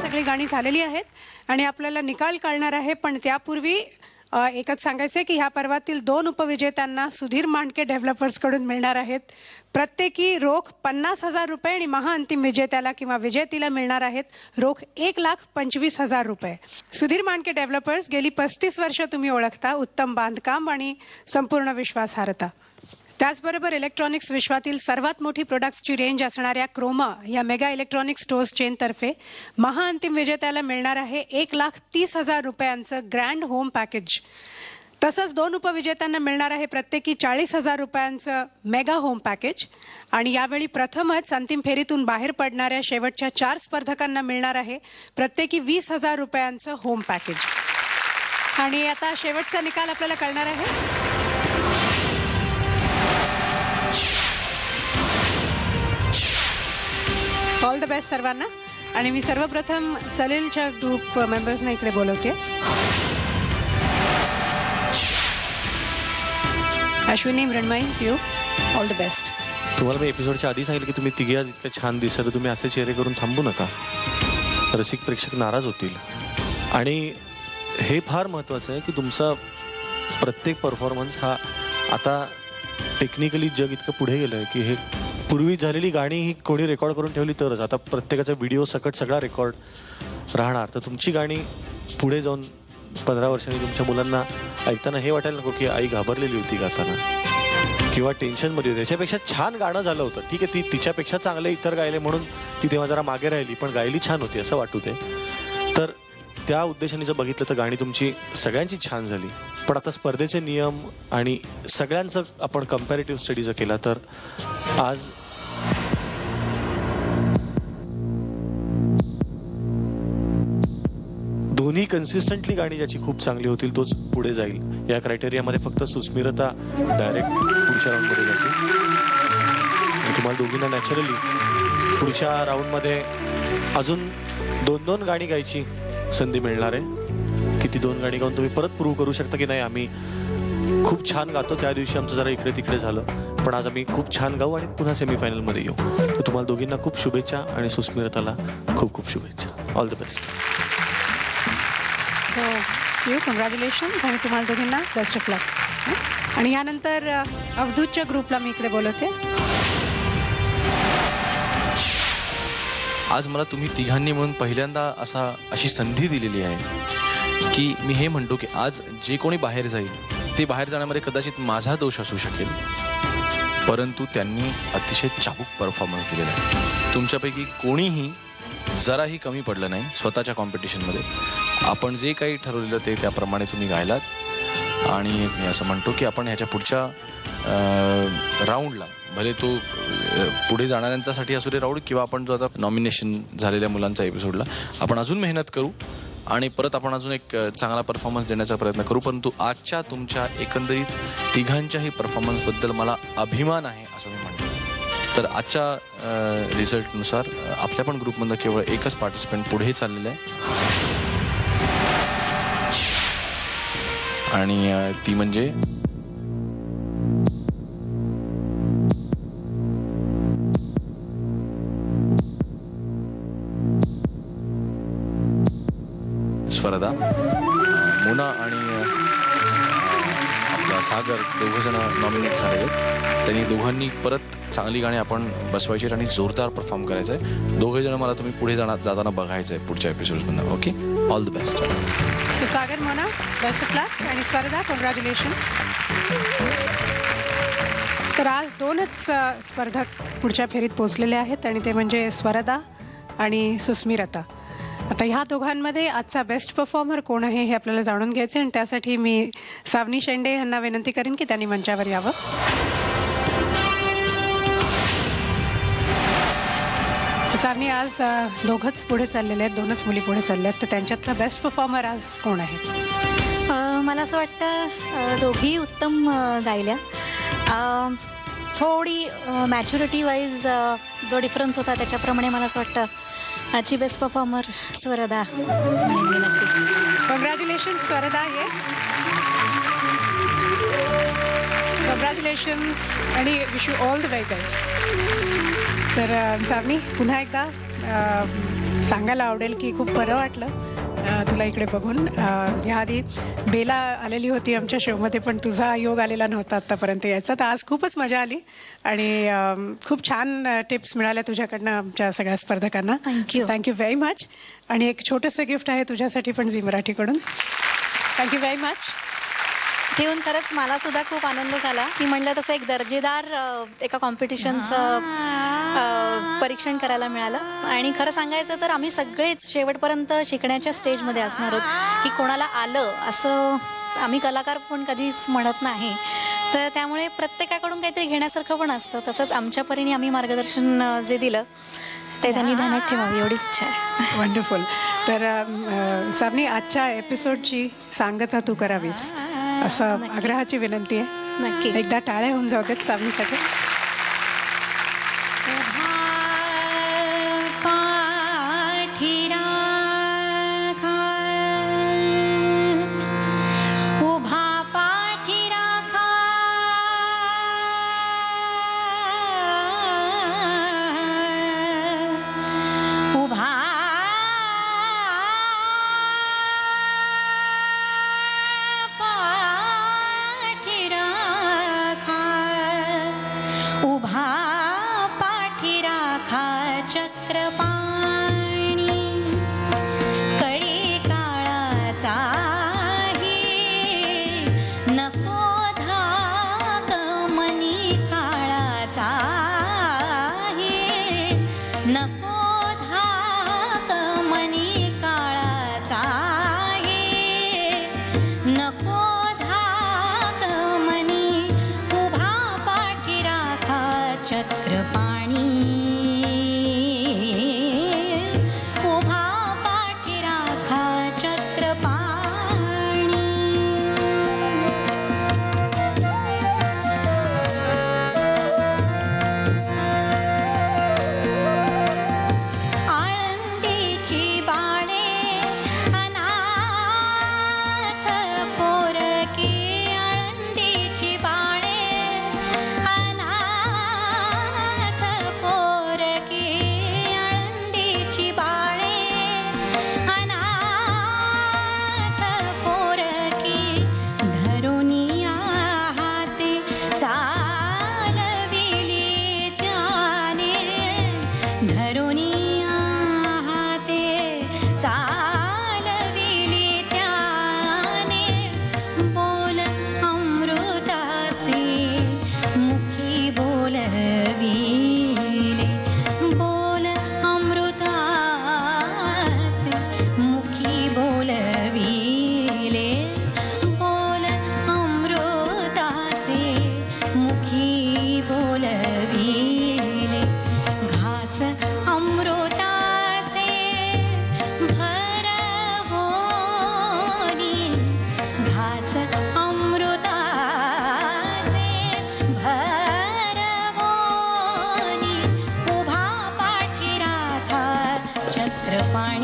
सगळी गाणी झालेली आहेत आणि आपल्याला निकाल कळणार आहे, पण त्यापूर्वी एकच सांगायचं की ह्या पर्वातील 2 उपविजेत्यांना सुधीर मांडके डेव्हलपर्स कडून मिळणार आहेत प्रत्येकी रोख 50,000 रुपये आणि महाअंतिम विजेत्याला किंवा विजेतीला मिळणार आहेत रोख 1,25,000 रुपये. सुधीर मांडके डेव्हलपर्स गेली 35 वर्ष तुम्ही ओळखता, उत्तम बांधकाम आणि संपूर्ण विश्वासार्हता. त्याचबरोबर इलेक्ट्रॉनिक्स विश्वातील सर्वात मोठी प्रोडक्ट्सची रेंज असणाऱ्या क्रोमा या मेगा इलेक्ट्रॉनिक स्टोअर्स चेनतर्फे महाअंतिम विजेत्याला मिळणार आहे 1,30,000 रुपयांचं ग्रँड होम पॅकेज. तसंच 2 उपविजेत्यांना मिळणार आहे प्रत्येकी 40,000 रुपयांचं मेगा होम पॅकेज. आणि यावेळी प्रथमच अंतिम फेरीतून बाहेर पडणाऱ्या शेवटच्या 4 स्पर्धकांना मिळणार आहे प्रत्येकी 20,000 रुपयांचं होम पॅकेज. आणि आता शेवटचा निकाल आपल्याला कळणार आहे. ऑल द बेस्ट सर्वांना. आणि मी सर्वप्रथम सलीलच्या ग्रुप मेंबर्सना इकडे बोलवते. Ashwini, Mrinmayi, Piyu, all the best. तुम्हाला मी एपिसोडच्या आधी सांगितलं की तुम्ही तिघे आज इतके छान दिसत, तुम्ही असे चेहरे करून थांबू नका, रसिक प्रेक्षक नाराज होतील. आणि हे फार महत्त्वाचं आहे की तुमचा प्रत्येक परफॉर्मन्स हा आता टेक्निकली जग इतकं पुढे गेलं आहे की हे पूर्वी झालेली गाणी ही कोणी रेकॉर्ड करून ठेवली तरच, आता प्रत्येकाचा व्हिडिओ सकट सगळा रेकॉर्ड राहणार. तर तुमची गाणी पुढे जाऊन 15 वर्षांनी तुमच्या मुलांना ऐकताना हे वाटायला नको की आई घाबरलेली होती गाताना किंवा टेन्शनमध्ये होती. त्याच्यापेक्षा छान गाणं झालं होतं, ठीक आहे, ती तिच्यापेक्षा चांगले इतर गायले म्हणून ती तेव्हा जरा मागे राहिली, पण गायली छान होती असं वाटू दे. तर त्या उद्देशाने जर बघितलं तर गाणी तुमची सगळ्यांची छान झाली. पण आता स्पर्धेचे नियम आणि सगळ्यांचं आपण कम्पॅरेटिव्ह स्टडी जर केला तर आज दोन्ही कन्सिस्टंटली गाणी ज्याची खूप चांगली होतील तोच पुढे जाईल. या क्रायटेरियामध्ये फक्त सुस्मिरता डायरेक्ट पुढच्या राऊंडमध्ये जातील. तुम्हाला दोघींना नॅचरली पुढच्या राऊंडमध्ये अजून 2-2 गाणी गायची संधी मिळणार आहे की ती 2 गाणी गाऊन तुम्ही परत प्रूव्ह करू शकता की नाही आम्ही खूप छान गातो, त्या दिवशी आमचं जरा इकडे तिकडे झालं, पण आज आम्ही खूप छान गाऊ आणि पुन्हा सेमीफायनलमध्ये येऊ. तर तुम्हाला दोघींना खूप शुभेच्छा आणि सुस्मिरताला खूप खूप शुभेच्छा. All the best. So you congratulations आणि तुम्हाला दोघींना बेस्ट ऑफ लक. आणि यानंतर अवधूतच्या ग्रुपला मी इकडे बोलवते. आज मला तुम्ही तिघांनी म्हणून पहिल्यांदा अशी संधी दिलेली आहे की मी हे म्हणतो की आज जे कोणी बाहेर जाईल ते बाहेर जाण्यामध्ये कदाचित माझा दोष असू शकेल, परंतु त्यांनी अतिशय चाबूक परफॉर्मन्स दिलेला आहे. तुमच्यापैकी कोणीही जराही कमी पडलं नाही स्वतःच्या कॉम्पिटिशनमध्ये. आपण जे काही ठरवलेलं ते त्याप्रमाणे तुम्ही गायलात आणि मी असं म्हणतो की आपण ह्याच्या पुढच्या राऊंडला, भले तो पुढे जाणाऱ्यांच्यासाठी असू दे राऊंड किंवा आपण जो आता नॉमिनेशन झालेल्या मुलांचा एपिसोडला, आपण अजून मेहनत करू आणि परत आपण अजून एक चांगला परफॉर्मन्स देण्याचा प्रयत्न करू. परंतु आजच्या तुमच्या एकंदरीत तिघांच्याही परफॉर्मन्सबद्दल मला अभिमान आहे असं मी म्हणतो. तर आजच्या रिझल्टनुसार आपल्या पण ग्रुपमधनं केवळ एकच पार्टिसिपंट पुढे चाललेलं आहे आणि ती म्हणजे स्वरदा. मोना आणि आपला सागर दोघंजण नॉमिनेट झालेले. त्यांनी दोघांनी परत चांगली गाणी आपण बसवायची आणि जोरदार परफॉर्म करायचं आहे. दोघेजण मला तुम्ही पुढे जाताना बघायचं आहे पुढच्या एपिसोडमधून. Okay, all the best. So Sagar, Mona, best of luck आणि स्वरदा, कॉंग्रॅच्युलेशन्स. तर आज 2च स्पर्धक पुढच्या फेरीत पोहोचलेले आहेत आणि ते म्हणजे स्वरदा आणि सुस्मिरता. आता ह्या दोघांमध्ये आजचा बेस्ट परफॉर्मर कोण आहे हे आपल्याला जाणून घ्यायचे आणि त्यासाठी मी सावनी शेंडे यांना विनंती करेन की त्यांनी मंचावर यावं. सावनी, आज दोघंच पुढे चाललेले आहेत, 2च मुली पुढे चालल्या आहेत, तर त्यांच्यातला बेस्ट परफॉर्मर आज कोण आहे? मला असं वाटतं दोघी उत्तम गायल्या. थोडी मॅच्युरिटी वाईज जो डिफरन्स होता त्याच्याप्रमाणे मला असं वाटतं आजची best performer Swarda. Congratulations Swarda. ये कॉंग्रॅच्युलेशन्स आणि wish you all the very best. तर सावनी पुन्हा एकदा सांगायला आवडेल की खूप बरं वाटलं तुला इकडे बघून. याआधी बेला आलेली होती आमच्या शोमध्ये, पण तुझा योग आलेला नव्हता आत्तापर्यंत यायचा. तर आज खूपच मजा आली आणि खूप छान टिप्स मिळाल्या तुझ्याकडनं आमच्या सगळ्या स्पर्धकांना. Thank you very much. आणि एक छोटंसं गिफ्ट आहे तुझ्यासाठी पण झी मराठीकडून. Thank you very much. ठेवून खरंच मला सुद्धा खूप आनंद झाला. मी म्हणलं तसं एक दर्जेदार एका कॉम्पिटिशनचं परीक्षण करायला मिळालं. आणि खरं सांगायचं तर आम्ही सगळेच शेवटपर्यंत शिकण्याच्या स्टेजमध्ये असणार आहोत. की कोणाला आलं असं आम्ही कलाकार पण कधीच म्हणत नाही. तर त्यामुळे प्रत्येकाकडून काहीतरी घेण्यासारखं पण असतं. तसंच आमच्या परीने आम्ही मार्गदर्शन जे दिलं ते त्यांनी ध्यानात ठेवावी एवढीच इच्छा आहे. वंडरफुल. तर सावनी, आजच्या एपिसोडची सांगता तू करावीस असं आग्रहाची विनंती आहे. नक्की. एकदा टाळ्या होऊन जाऊ देत सावनीसाठी. उभा पाठी राखा चक्रपाणी, कळी काळाचा नको धाक मनी काळाचा नको धाक मनी काळाचा नको धाक मनी उभा पाठी राखा चक्रपाणी, उभा पाठी राखा चक्रपाणी. आळंदीची बाळे अनाथ पोरकी, आळंदीची बाळे अनाथ पोरकी, आळंदीची बाळे अनाथ पोरकी, धरुनिया हाती चालविली त्याने, धरुनिया हाते चालविली त्याने, बोल अमृताचे मुखी बोलविले, बोल अमृताचे मुखी बोलविले, बोल अमृताचे मुखी बोलविले, घास अमृताचे भरवोनी, घास अमृताचे भरवोनी, उभा पाठी राखा चक्रपाणी.